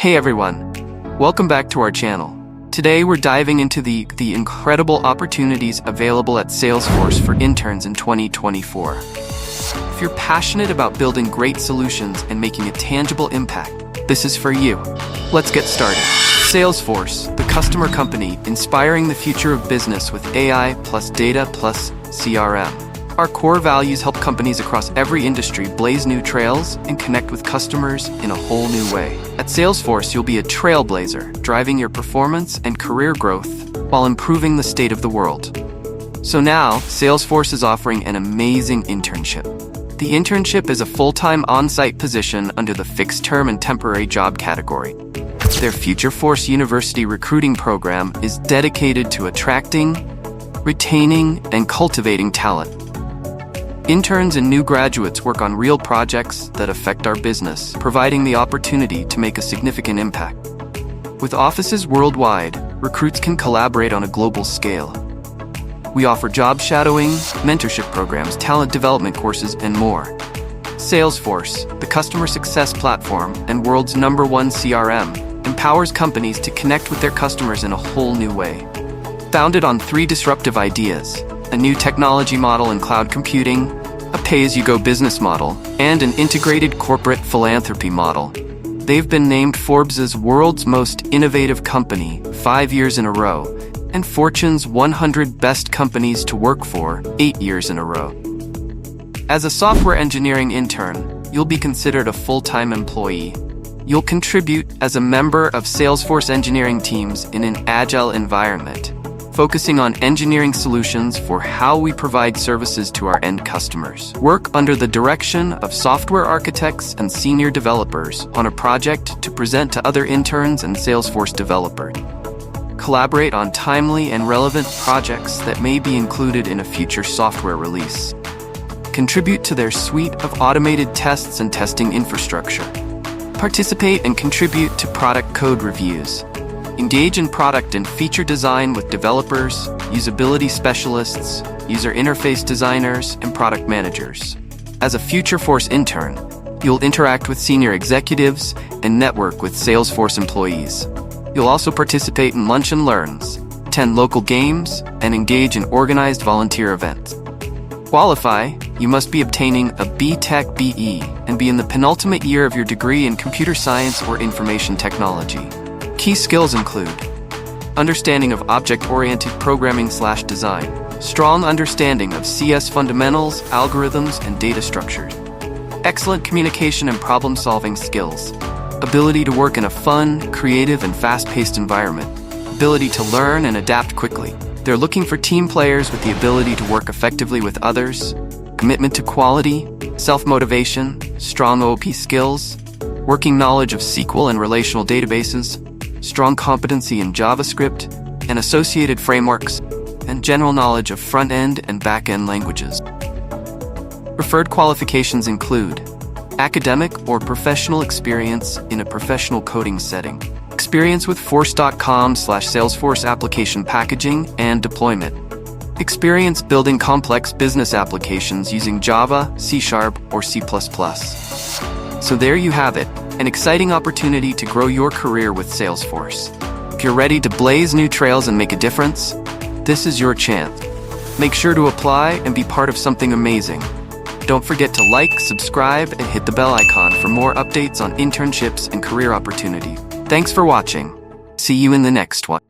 Hey everyone, welcome back to our channel. Today we're diving into the incredible opportunities available at Salesforce for interns in 2024. If you're passionate about building great solutions and making a tangible impact, this is for you. Let's get started. Salesforce, the customer company inspiring the future of business with AI plus data plus CRM. Our core values help companies across every industry blaze new trails and connect with customers in a whole new way. At Salesforce, you'll be a trailblazer, driving your performance and career growth while improving the state of the world. So now, Salesforce is offering an amazing internship. The internship is a full-time on-site position under the fixed-term and temporary job category. Their Futureforce University recruiting program is dedicated to attracting, retaining, and cultivating talent. Interns and new graduates work on real projects that affect our business, providing the opportunity to make a significant impact. With offices worldwide, recruits can collaborate on a global scale. We offer job shadowing, mentorship programs, talent development courses, and more. Salesforce, the customer success platform and world's #1 CRM, empowers companies to connect with their customers in a whole new way. Founded on 3 disruptive ideas: a new technology model in cloud computing, a pay-as-you-go business model, and an integrated corporate philanthropy model, they've been named Forbes' World's Most Innovative Company 5 years in a row, and Fortune's 100 Best Companies to Work For 8 years in a row. As a software engineering intern, you'll be considered a full-time employee. You'll contribute as a member of Salesforce engineering teams in an agile environment, focusing on engineering solutions for how we provide services to our end customers. Work under the direction of software architects and senior developers on a project to present to other interns and Salesforce developers. Collaborate on timely and relevant projects that may be included in a future software release. Contribute to their suite of automated tests and testing infrastructure. Participate and contribute to product code reviews. Engage in product and feature design with developers, usability specialists, user interface designers, and product managers. As a Futureforce intern, you'll interact with senior executives and network with Salesforce employees. You'll also participate in lunch and learns, attend local games, and engage in organized volunteer events. Qualify, you must be obtaining a B.Tech BE and be in the penultimate year of your degree in computer science or information technology. Key skills include understanding of object-oriented programming/design, strong understanding of CS fundamentals, algorithms, and data structures, excellent communication and problem-solving skills, ability to work in a fun, creative, and fast-paced environment, ability to learn and adapt quickly. They're looking for team players with the ability to work effectively with others, commitment to quality, self-motivation, strong OOP skills, working knowledge of SQL and relational databases, strong competency in JavaScript and associated frameworks, and general knowledge of front-end and back-end languages. Preferred qualifications include academic or professional experience in a professional coding setting, experience with Force.com/Salesforce application packaging and deployment, experience building complex business applications using Java, C# or C++. So there you have it, an exciting opportunity to grow your career with Salesforce. If you're ready to blaze new trails and make a difference, this is your chance. Make sure to apply and be part of something amazing. Don't forget to like, subscribe, and hit the bell icon for more updates on internships and career opportunities. Thanks for watching. See you in the next one.